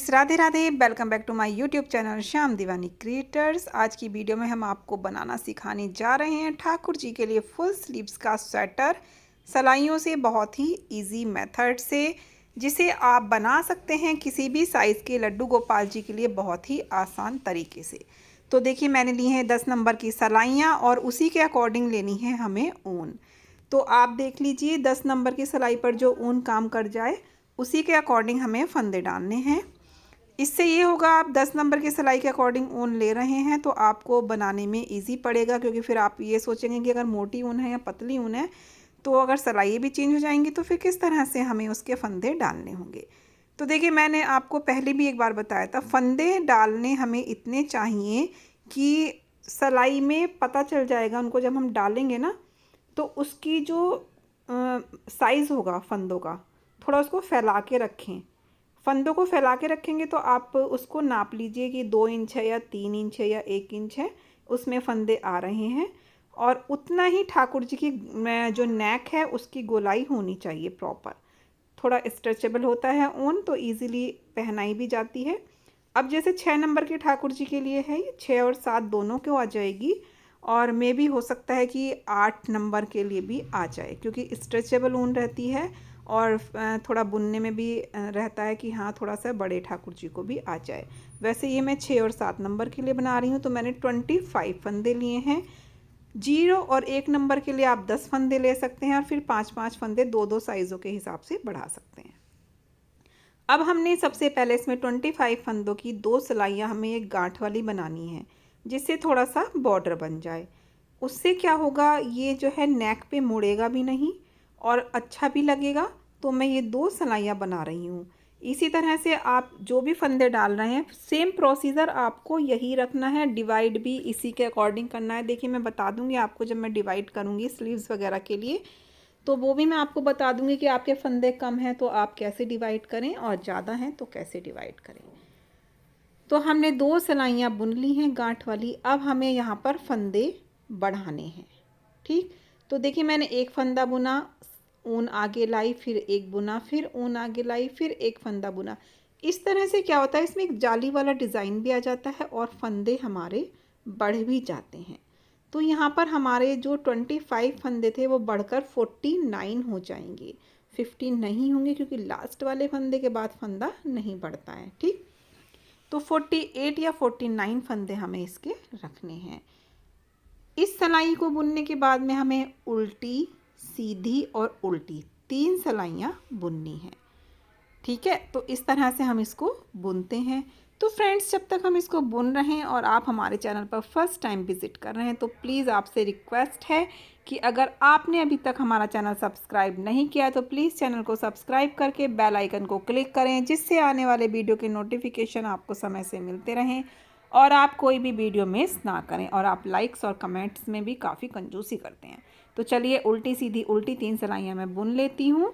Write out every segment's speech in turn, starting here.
Friends, Radhe Radhe. Welcome back to my YouTube channel Shyam Diwani creators. आज की video में हम आपको बनाना सिखाने जा रहे हैं ठाकुर जी के लिए फुल स्लीव्स का स्वेटर सलाइयों से, बहुत ही इजी मेथड से, जिसे आप बना सकते हैं किसी भी साइज़ के लड्डू गोपाल जी के लिए बहुत ही आसान तरीके से। तो देखिए, मैंने ली हैं 10 नंबर की सलाइयाँ और उसी के अकॉर्डिंग लेनी है हमें ऊन। तो आप देख लीजिए, 10 नंबर की सिलाई पर जो ऊन काम कर जाए उसी के अकॉर्डिंग हमें फंदे डालने हैं। इससे ये होगा, आप 10 नंबर की सिलाई के अकॉर्डिंग ऊन ले रहे हैं तो आपको बनाने में इजी पड़ेगा, क्योंकि फिर आप ये सोचेंगे कि अगर मोटी ऊन है या पतली ऊन है तो अगर सिलाई भी चेंज हो जाएंगी तो फिर किस तरह से हमें उसके फंदे डालने होंगे। तो देखिए, मैंने आपको पहले भी एक बार बताया था, फंदे डालने हमें इतने चाहिए कि सिलाई में पता चल जाएगा उनको जब हम डालेंगे ना, तो उसकी जो साइज़ होगा फंदों का, थोड़ा उसको फैला के रखें। फंदों को फैला के रखेंगे तो आप उसको नाप लीजिए कि 2 इंच है या 3 इंच है या 1 इंच है, उसमें फंदे आ रहे हैं। और उतना ही ठाकुर जी की जो नेक है उसकी गोलाई होनी चाहिए प्रॉपर। थोड़ा स्ट्रेचेबल होता है ऊन, तो इजीली पहनाई भी जाती है। अब जैसे 6 नंबर के ठाकुर जी के लिए है, ये 6 और 7 दोनों को आ जाएगी, और मे भी हो सकता है कि 8 नंबर के लिए भी आ जाए, क्योंकि स्ट्रेचेबल ऊन रहती है और थोड़ा बुनने में भी रहता है कि हाँ, थोड़ा सा बड़े ठाकुर जी को भी आ जाए। वैसे ये मैं 6 और 7 नंबर के लिए बना रही हूँ, तो मैंने 25 फंदे लिए हैं। 0 और 1 नंबर के लिए आप 10 फंदे ले सकते हैं, और फिर 5-5 फंदे 2-2 साइज़ों के हिसाब से बढ़ा सकते हैं। अब हमने सबसे पहले इसमें 25 फंदों की 2 सिलाइयाँ हमें एक गांठ वाली बनानी है, जिससे थोड़ा सा बॉर्डर बन जाए। उससे क्या होगा, ये जो है नेक पे मुड़ेगा भी नहीं और अच्छा भी लगेगा। तो मैं ये 2 सिलाइयाँ बना रही हूँ। इसी तरह से आप जो भी फंदे डाल रहे हैं, सेम प्रोसीजर आपको यही रखना है, डिवाइड भी इसी के अकॉर्डिंग करना है। देखिए, मैं बता दूंगी आपको जब मैं डिवाइड करूँगी स्लीव्स वगैरह के लिए, तो वो भी मैं आपको बता दूंगी कि आपके फंदे कम हैं तो आप कैसे डिवाइड करें, और ज़्यादा हैं तो कैसे डिवाइड करें। तो हमने 2 सिलाइयाँ बुन ली हैं गांठ वाली। अब हमें यहाँ पर फंदे बढ़ाने हैं। ठीक, तो देखिए, मैंने एक फंदा बुना, ऊन आगे लाई, फिर एक बुना, फिर ऊन आगे लाई, फिर एक फंदा बुना। इस तरह से क्या होता है, इसमें एक जाली वाला डिज़ाइन भी आ जाता है और फंदे हमारे बढ़ भी जाते हैं। तो यहाँ पर हमारे जो 25 फंदे थे वो बढ़कर 49 हो जाएंगे। 15 नहीं होंगे, क्योंकि लास्ट वाले फंदे के बाद फंदा नहीं बढ़ता है। ठीक, तो 48 या 49 फंदे हमें इसके रखने हैं। इस सिलाई को बुनने के बाद में हमें उल्टी, सीधी और उल्टी 3 सिलाइयाँ बुननी हैं। ठीक है, तो इस तरह से हम इसको बुनते हैं। तो फ्रेंड्स, जब तक हम इसको बुन रहे हैं और आप हमारे चैनल पर फर्स्ट टाइम विज़िट कर रहे हैं, तो प्लीज़ आपसे रिक्वेस्ट है कि अगर आपने अभी तक हमारा चैनल सब्सक्राइब नहीं किया तो प्लीज़ चैनल को सब्सक्राइब करके बेल आइकन को क्लिक करें, जिससे आने वाले वीडियो के नोटिफिकेशन आपको समय से मिलते रहें और आप कोई भी वीडियो मिस ना करें। और आप लाइक्स और कमेंट्स में भी काफ़ी कंजूसी करते हैं। तो चलिए, उल्टी सीधी उल्टी 3 सिलाइयाँ मैं बुन लेती हूँ,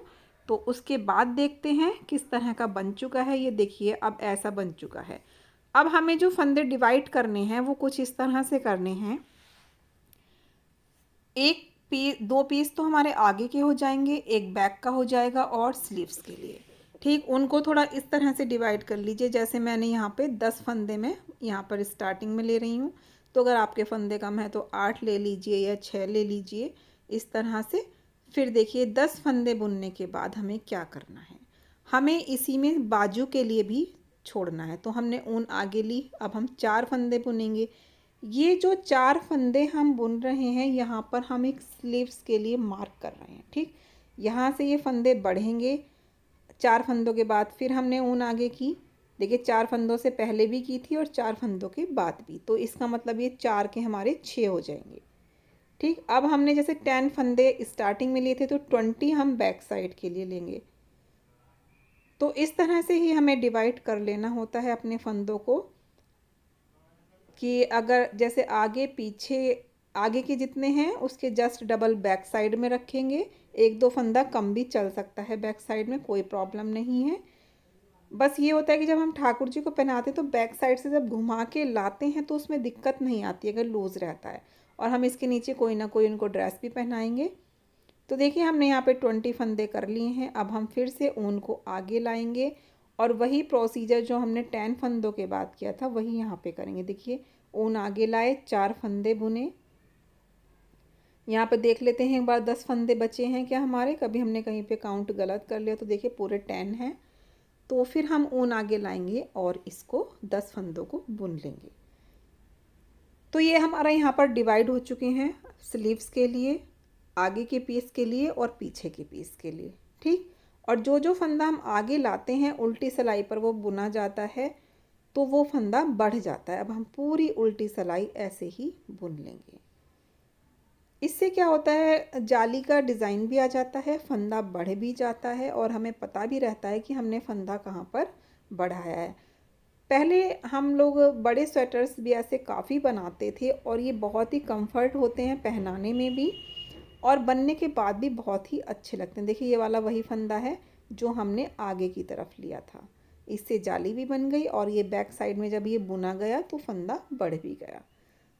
तो उसके बाद देखते हैं किस तरह का बन चुका है। ये देखिए, अब ऐसा बन चुका है। अब हमें जो फंदे डिवाइड करने हैं वो कुछ इस तरह से करने हैं। एक पीस, 2 पीस तो हमारे आगे के हो जाएंगे, एक बैक का हो जाएगा और स्लीव्स के लिए। ठीक, उनको थोड़ा इस तरह से डिवाइड कर लीजिए, जैसे मैंने यहाँ पे 10 फंदे में यहाँ पर स्टार्टिंग में ले रही हूँ। तो अगर आपके फंदे कम है तो 8 ले लीजिए या 6 ले लीजिए, इस तरह से। फिर देखिए, 10 फंदे बुनने के बाद हमें क्या करना है, हमें इसी में बाजू के लिए भी छोड़ना है। तो हमने ऊन आगे ली, अब हम 4 फंदे बुनेंगे। ये जो 4 फंदे हम बुन रहे हैं, यहाँ पर हम एक स्लीव्स के लिए मार्क कर रहे हैं। ठीक, यहाँ से ये फंदे बढ़ेंगे 4 फंदों के बाद। फिर हमने ऊन आगे की, देखिए 4 फंदों से पहले भी की थी और 4 फंदों के बाद भी, तो इसका मतलब ये 4 के हमारे 6 हो जाएंगे। ठीक, अब हमने जैसे 10 फंदे स्टार्टिंग में लिए थे, तो 20 हम बैक साइड के लिए लेंगे। तो इस तरह से ही हमें डिवाइड कर लेना होता है अपने फंदों को, कि अगर जैसे आगे पीछे, आगे के जितने हैं उसके जस्ट डबल बैक साइड में रखेंगे। 1-2 फंदा कम भी चल सकता है बैक साइड में, कोई प्रॉब्लम नहीं है। बस ये होता है कि जब हम ठाकुर जी को पहनाते हैं तो बैक साइड से जब घुमा के लाते हैं तो उसमें दिक्कत नहीं आती अगर लूज़ रहता है। और हम इसके नीचे कोई ना कोई उनको ड्रेस भी पहनाएंगे। तो देखिए, हमने यहाँ पे 20 फंदे कर लिए हैं। अब हम फिर से ऊन को आगे लाएंगे और वही प्रोसीजर जो हमने 10 फंदों के बाद किया था वही यहाँ पे करेंगे। देखिए ऊन आगे लाए, 4 फंदे बुने। यहाँ पे देख लेते हैं एक बार 10 फंदे बचे हैं क्या हमारे, कभी हमने कहीं पे काउंट गलत कर लिया तो देखिए पूरे 10 हैं। तो फिर हम ऊन आगे लाएंगे और इसको 10 फंदों को बुन लेंगे। तो ये हमारा यहाँ पर डिवाइड हो चुके हैं स्लीव्स के लिए, आगे के पीस के लिए और पीछे के पीस के लिए, ठीक। और जो जो फंदा हम आगे लाते हैं उल्टी सिलाई पर वो बुना जाता है तो वो फंदा बढ़ जाता है। अब हम पूरी उल्टी सिलाई ऐसे ही बुन लेंगे। इससे क्या होता है, जाली का डिज़ाइन भी आ जाता है, फंदा बढ़ भी जाता है और हमें पता भी रहता है कि हमने फंदा कहाँ पर बढ़ाया है। पहले हम लोग बड़े स्वेटर्स भी ऐसे काफ़ी बनाते थे और ये बहुत ही कंफर्ट होते हैं पहनाने में भी और बनने के बाद भी बहुत ही अच्छे लगते हैं। देखिए ये वाला वही फंदा है जो हमने आगे की तरफ लिया था, इससे जाली भी बन गई और ये बैक साइड में जब ये बुना गया तो फंदा बढ़ भी गया।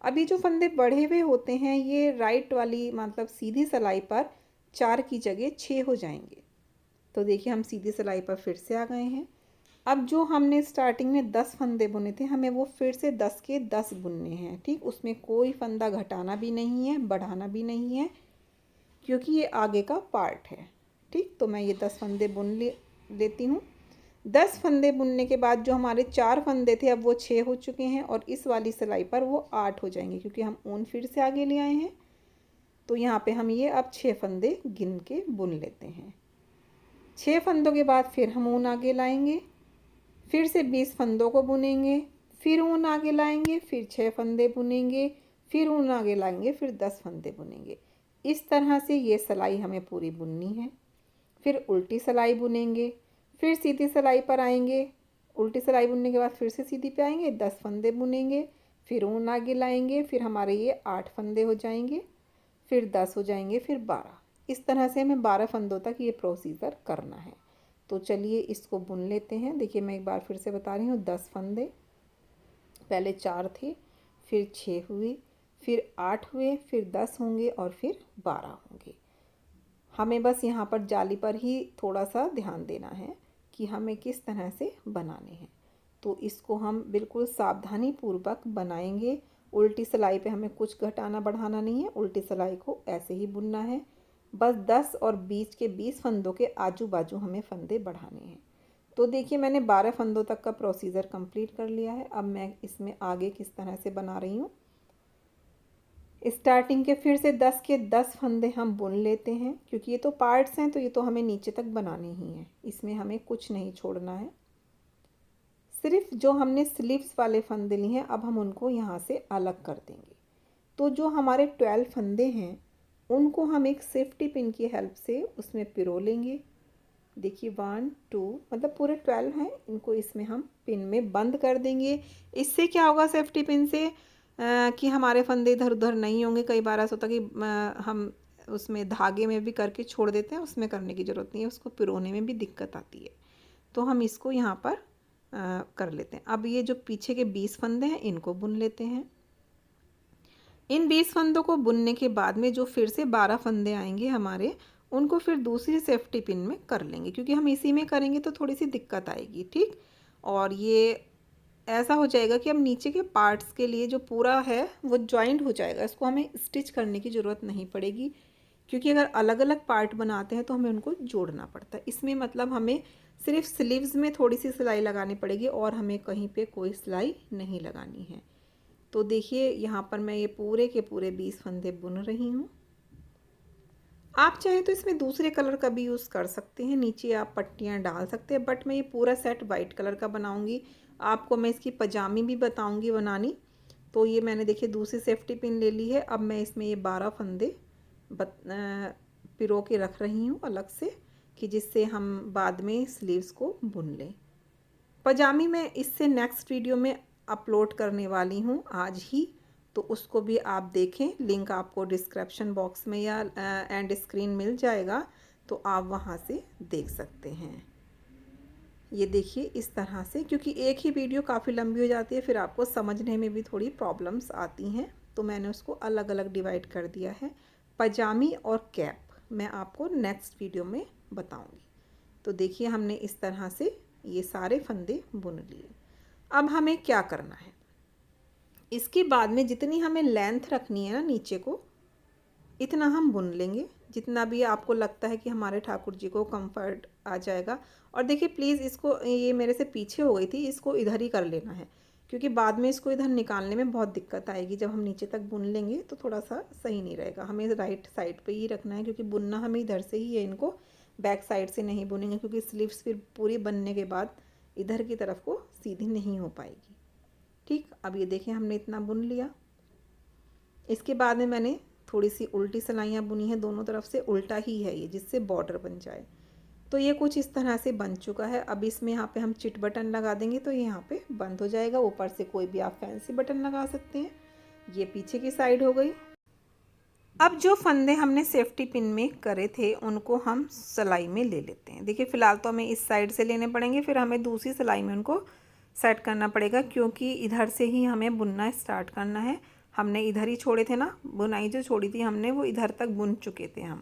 अभी जो फंदे बढ़े हुए होते हैं ये राइट वाली मतलब सीधी सिलाई पर 4 की जगह 6 हो जाएंगे। तो देखिए हम सीधी सिलाई पर फिर से आ गए हैं। अब जो हमने स्टार्टिंग में 10 फंदे बुने थे हमें वो फिर से 10 के 10 बुनने हैं, ठीक। उसमें कोई फंदा घटाना भी नहीं है, बढ़ाना भी नहीं है, क्योंकि ये आगे का पार्ट है, ठीक। तो मैं ये 10 फंदे बुन लेती हूँ। 10 फंदे बुनने के बाद जो हमारे 4 फंदे थे अब वो 6 हो चुके हैं और इस वाली सिलाई पर वो 8 हो जाएंगे क्योंकि हम ऊन फिर से आगे ले आए हैं। तो यहाँ पे हम ये अब 6 फंदे गिन के बुन लेते हैं। 6 फंदों के बाद फिर हम ऊन आगे लाएंगे, फिर से 20 फंदों को बुनेंगे, फिर ऊन आगे लाएंगे, फिर 6 फंदे बुनेंगे, फिर ऊन आगे लाएंगे, फिर 10 फंदे बुनेंगे। इस तरह से ये सिलाई हमें पूरी बुननी है। फिर उल्टी सिलाई बुनेंगे, फिर सीधी सिलाई पर आएंगे, उल्टी सिलाई बुनने के बाद फिर से सीधी पे आएंगे, 10 फंदे बुनेंगे, फिर ऊन आगे लाएंगे, फिर हमारे ये 8 फंदे हो जाएंगे, फिर 10 हो जाएंगे, फिर 12। इस तरह से हमें 12 फंदों तक ये प्रोसीजर करना है। तो चलिए इसको बुन लेते हैं। देखिए मैं एक बार फिर से बता रही हूँ, 10 फंदे, पहले 4 थे, फिर 6 हुए, फिर 8 हुए, फिर 10 होंगे और फिर 12 होंगे। हमें बस यहाँ पर जाली पर ही थोड़ा सा ध्यान देना है कि हमें किस तरह से बनाने हैं। तो इसको हम बिल्कुल सावधानी पूर्वक बनाएंगे। उल्टी सिलाई पे हमें कुछ घटाना बढ़ाना नहीं है, उल्टी सिलाई को ऐसे ही बुनना है। बस 10 और बीच के 20 फंदों के आजू बाजू हमें फंदे बढ़ाने हैं। तो देखिए मैंने 12 फंदों तक का प्रोसीजर कंप्लीट कर लिया है। अब मैं इसमें आगे किस तरह से बना रही हूँ। स्टार्टिंग के फिर से 10 के 10 फंदे हम बुन लेते हैं, क्योंकि ये तो पार्ट्स हैं तो ये तो हमें नीचे तक बनाने ही हैं, इसमें हमें कुछ नहीं छोड़ना है। सिर्फ जो हमने स्लीव्स वाले फंदे लिए हैं अब हम उनको यहाँ से अलग कर देंगे। तो जो हमारे 12 फंदे हैं उनको हम एक सेफ्टी पिन की हेल्प से उसमें पिरो लेंगे। देखिए 1 2 मतलब पूरे 12 हैं, इनको इसमें हम पिन में बंद कर देंगे। इससे क्या होगा सेफ्टी पिन से कि हमारे फंदे इधर उधर नहीं होंगे। कई बार ऐसा होता है कि हम उसमें धागे में भी करके छोड़ देते हैं, उसमें करने की ज़रूरत नहीं है, उसको पिरोने में भी दिक्कत आती है। तो हम इसको यहाँ पर कर लेते हैं। अब ये जो पीछे के 20 फंदे हैं इनको बुन लेते हैं। इन 20 फंदों को बुनने के बाद में जो फिर से 12 फंदे आएंगे हमारे, उनको फिर दूसरी सेफ्टी पिन में कर लेंगे, क्योंकि हम इसी में करेंगे तो थोड़ी सी दिक्कत आएगी, ठीक। और ये ऐसा हो जाएगा कि अब नीचे के पार्ट्स के लिए जो पूरा है वो जॉइंट हो जाएगा, इसको हमें स्टिच करने की ज़रूरत नहीं पड़ेगी, क्योंकि अगर अलग अलग पार्ट बनाते हैं तो हमें उनको जोड़ना पड़ता है। इसमें मतलब हमें सिर्फ स्लीव्स में थोड़ी सी सिलाई लगानी पड़ेगी और हमें कहीं पे कोई सिलाई नहीं लगानी है। तो देखिए यहाँ पर मैं ये पूरे के पूरे 20 फंदे बुन रही हूँ। आप चाहें तो इसमें दूसरे कलर का भी यूज़ कर सकते हैं, नीचे आप पट्टियाँ डाल सकते हैं, बट मैं ये पूरा सेट वाइट कलर का बनाऊंगी। आपको मैं इसकी पजामी भी बताऊंगी बनानी। तो ये मैंने देखिए दूसरी सेफ्टी पिन ले ली है। अब मैं इसमें ये 12 फंदे पिरो के रख रही हूँ अलग से, कि जिससे हम बाद में स्लीव्स को बुन लें। पजामी मैं इससे नेक्स्ट वीडियो में अपलोड करने वाली हूँ आज ही, तो उसको भी आप देखें। लिंक आपको डिस्क्रिप्शन बॉक्स में या एंड स्क्रीन मिल जाएगा, तो आप वहाँ से देख सकते हैं। ये देखिए इस तरह से, क्योंकि एक ही वीडियो काफ़ी लंबी हो जाती है, फिर आपको समझने में भी थोड़ी प्रॉब्लम्स आती हैं, तो मैंने उसको अलग अलग डिवाइड कर दिया है। पजामी और कैप मैं आपको नेक्स्ट वीडियो में बताऊँगी। तो देखिए हमने इस तरह से ये सारे फंदे बुन लिए। अब हमें क्या करना है, इसके बाद में जितनी हमें लेंथ रखनी है ना नीचे को, इतना हम बुन लेंगे, जितना भी आपको लगता है कि हमारे ठाकुर जी को कंफर्ट आ जाएगा। और देखिए प्लीज़ इसको, ये मेरे से पीछे हो गई थी, इसको इधर ही कर लेना है, क्योंकि बाद में इसको इधर निकालने में बहुत दिक्कत आएगी। जब हम नीचे तक बुन लेंगे तो थोड़ा सा सही नहीं रहेगा। हमें राइट साइड पे ही रखना है, क्योंकि बुनना हमें इधर से ही है, इनको बैक साइड से नहीं बुनेंगे, क्योंकि स्लीव्स फिर पूरी बनने के बाद इधर की तरफ को सीधी नहीं हो पाएगी। ठीक, अब ये देखें हमने इतना बुन लिया। इसके बाद में मैंने थोड़ी सी उल्टी सिलाइयाँ बुनी हैं, दोनों तरफ से उल्टा ही है ये, जिससे बॉर्डर बन जाए। तो ये कुछ इस तरह से बन चुका है। अब इसमें यहाँ पे हम चिट बटन लगा देंगे तो ये यहाँ पे बंद हो जाएगा। ऊपर से कोई भी आप फैंसी बटन लगा सकते हैं। ये पीछे की साइड हो गई। अब जो फंदे हमने सेफ्टी पिन में करे थे उनको हम सिलाई में ले लेते हैं। देखिए फ़िलहाल तो हमें इस साइड से लेने पड़ेंगे, फिर हमें दूसरी सिलाई में उनको सेट करना पड़ेगा, क्योंकि इधर से ही हमें बुनना स्टार्ट करना है। हमने इधर ही छोड़े थे ना, बुनाई जो छोड़ी थी हमने वो इधर तक बुन चुके थे हम,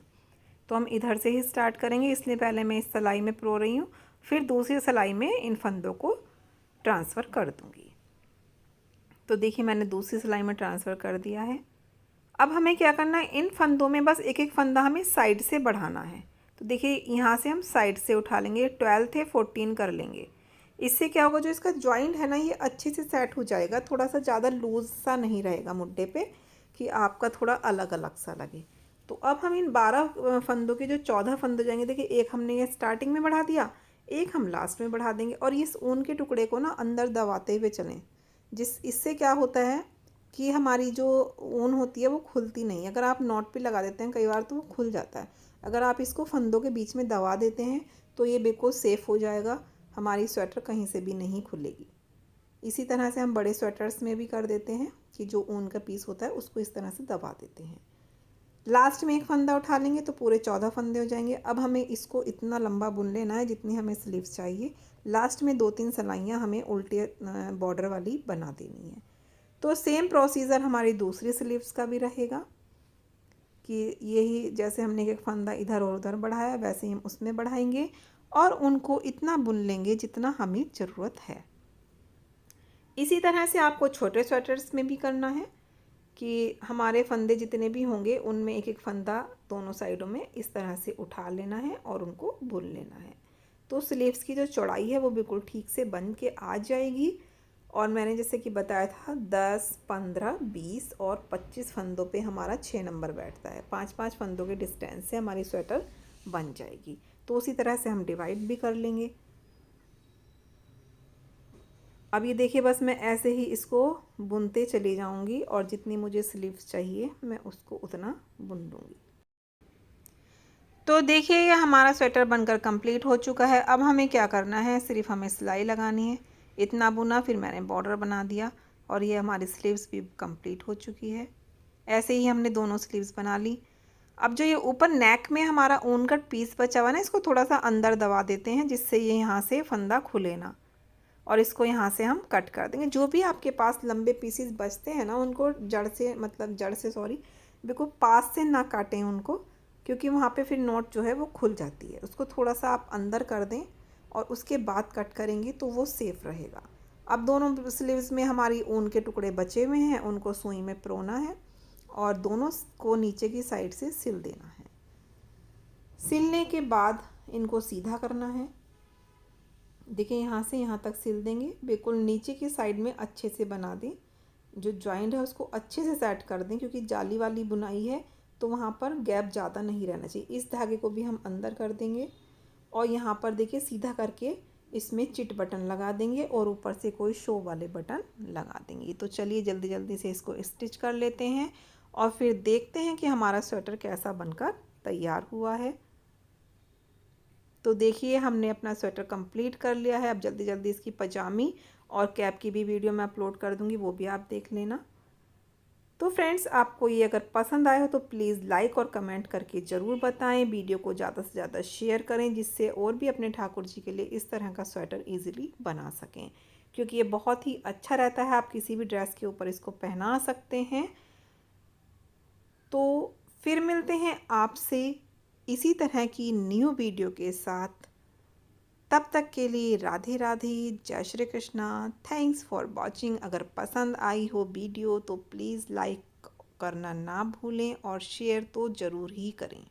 तो हम इधर से ही स्टार्ट करेंगे। इसलिए पहले मैं इस सिलाई में परो रही हूँ, फिर दूसरी सिलाई में इन फंदों को ट्रांसफ़र कर दूँगी। तो देखिए मैंने दूसरी सिलाई में ट्रांसफ़र कर दिया है। अब हमें क्या करना है, इन फंदों में बस एक एक फंदा हमें साइड से बढ़ाना है। तो देखिए यहाँ से हम साइड से उठा लेंगे, 12 थे 14 कर लेंगे। इससे क्या होगा, जो इसका जॉइंट है ना ये अच्छे से सेट हो जाएगा, थोड़ा सा ज़्यादा लूज सा नहीं रहेगा मुड्डे पे कि आपका थोड़ा अलग अलग सा लगे। तो अब हम इन 12 फंदों के जो 14 फंद हो जाएंगे, देखिए एक हमने ये स्टार्टिंग में बढ़ा दिया, एक हम लास्ट में बढ़ा देंगे। और इस ऊन के टुकड़े को ना अंदर दबाते हुए चलें, इससे क्या होता है कि हमारी जो ऊन होती है वो खुलती नहीं। अगर आप नॉट पे लगा देते हैं कई बार तो वो खुल जाता है। अगर आप इसको फंदों के बीच में दबा देते हैं तो ये बिल्कुल सेफ़ हो जाएगा, हमारी स्वेटर कहीं से भी नहीं खुलेगी। इसी तरह से हम बड़े स्वेटर्स में भी कर देते हैं कि जो ऊन का पीस होता है उसको इस तरह से दबा देते हैं। लास्ट में एक फंदा उठा लेंगे तो पूरे 14 फंदे हो जाएंगे। अब हमें इसको इतना लंबा बुन लेना है जितनी हमें स्लीव्स चाहिए। लास्ट में 2-3 सिलाइयाँ हमें उल्टे बॉर्डर वाली बना देनी है। तो सेम प्रोसीजर हमारी दूसरी स्लीव्स का भी रहेगा कि यही जैसे हमने एक फंदा इधर और उधर बढ़ाया वैसे ही हम उसमें बढ़ाएंगे और उनको इतना बुन लेंगे जितना हमें ज़रूरत है। इसी तरह से आपको छोटे स्वेटर्स में भी करना है कि हमारे फंदे जितने भी होंगे उनमें एक एक फंदा दोनों साइडों में इस तरह से उठा लेना है और उनको बुन लेना है। तो स्लीव्स की जो चौड़ाई है वो बिल्कुल ठीक से बन के आ जाएगी। और मैंने जैसे कि बताया था 10, 15, 20 और 25 फंदों पे हमारा 6 नंबर बैठता है। 5-5 फंदों के डिस्टेंस से हमारी स्वेटर बन जाएगी। तो उसी तरह से हम डिवाइड भी कर लेंगे। अब ये देखिए बस मैं ऐसे ही इसको बुनते चली जाऊंगी और जितनी मुझे स्लीव्स चाहिए मैं उसको उतना बुन लूँगी। तो देखिए ये हमारा स्वेटर बनकर कंप्लीट हो चुका है। अब हमें क्या करना है, सिर्फ हमें सिलाई लगानी है। इतना बुना, फिर मैंने बॉर्डर बना दिया और ये हमारी स्लीव्स भी कंप्लीट हो चुकी है। ऐसे ही हमने दोनों स्लीव्स बना ली। अब जो ये ऊपर नेक में हमारा ऊन कट पीस बचा हुआ ना, इसको थोड़ा सा अंदर दबा देते हैं जिससे ये यहाँ से फंदा खुले ना, और इसको यहाँ से हम कट कर देंगे। जो भी आपके पास लंबे पीसीस बचते हैं ना उनको जड़ से सॉरी बिल्कुल पास से ना काटें उनको, क्योंकि वहाँ पे फिर नोट जो है वो खुल जाती है। उसको थोड़ा सा आप अंदर कर दें और उसके बाद कट करेंगे तो वो सेफ़ रहेगा। अब दोनों स्लीव्स में हमारी ऊन के टुकड़े बचे हुए हैं, उनको सुई में परोना है और दोनों को नीचे की साइड से सिल देना है। सिलने के बाद इनको सीधा करना है। देखिए यहाँ से यहाँ तक सिल देंगे, बिल्कुल नीचे की साइड में अच्छे से बना दें। जो जॉइंट है उसको अच्छे से सेट कर दें, क्योंकि जाली वाली बुनाई है तो वहाँ पर गैप ज़्यादा नहीं रहना चाहिए। इस धागे को भी हम अंदर कर देंगे और यहाँ पर देखिए सीधा करके इसमें चिट बटन लगा देंगे और ऊपर से कोई शो वाले बटन लगा देंगे। तो चलिए जल्दी जल्दी से इसको स्टिच कर लेते हैं और फिर देखते हैं कि हमारा स्वेटर कैसा बनकर तैयार हुआ है। तो देखिए हमने अपना स्वेटर कंप्लीट कर लिया है। अब जल्दी जल्दी इसकी पजामी और कैप की भी वीडियो मैं अपलोड कर दूंगी, वो भी आप देख लेना। तो फ्रेंड्स आपको ये अगर पसंद आए हो तो प्लीज़ लाइक और कमेंट करके ज़रूर बताएं। वीडियो को ज़्यादा से ज़्यादा शेयर करें जिससे और भी अपने ठाकुर जी के लिए इस तरह का स्वेटर ईजिली बना सकें, क्योंकि ये बहुत ही अच्छा रहता है। आप किसी भी ड्रेस के ऊपर इसको पहना सकते हैं। तो फिर मिलते हैं आपसे इसी तरह की न्यू वीडियो के साथ। तब तक के लिए राधे राधे, जय Shri Krishna. Thanks for watching. अगर पसंद आई हो वीडियो तो प्लीज़ लाइक करना ना भूलें और शेयर तो ज़रूर ही करें।